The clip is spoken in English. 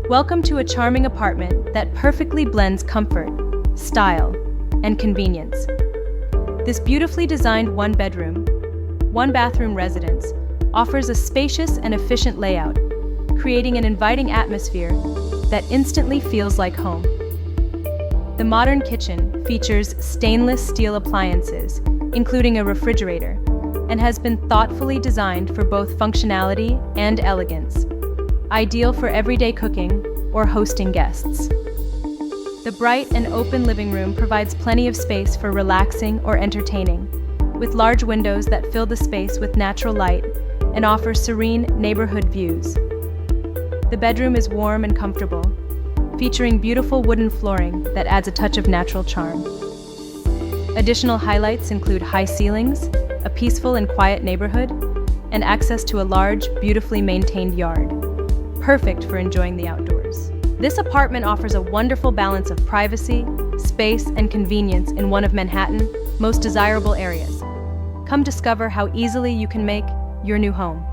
Welcome to a charming apartment that perfectly blends comfort, style, and convenience. This beautifully designed one-bedroom, one-bathroom residence offers a spacious and efficient layout, creating an inviting atmosphere that instantly feels like home. The modern kitchen features stainless steel appliances, including a refrigerator, and has been thoughtfully designed for both functionality and elegance, ideal for everyday cooking or hosting guests. The bright and open living room provides plenty of space for relaxing or entertaining, with large windows that fill the space with natural light and offer serene neighborhood views. The bedroom is warm and comfortable, featuring beautiful wooden flooring that adds a touch of natural charm. Additional highlights include high ceilings, a peaceful and quiet neighborhood, and access to a large, beautifully maintained yard, perfect for enjoying the outdoors. This apartment offers a wonderful balance of privacy, space, and convenience in one of Manhattan's most desirable areas. Come discover how easily you can make your new home.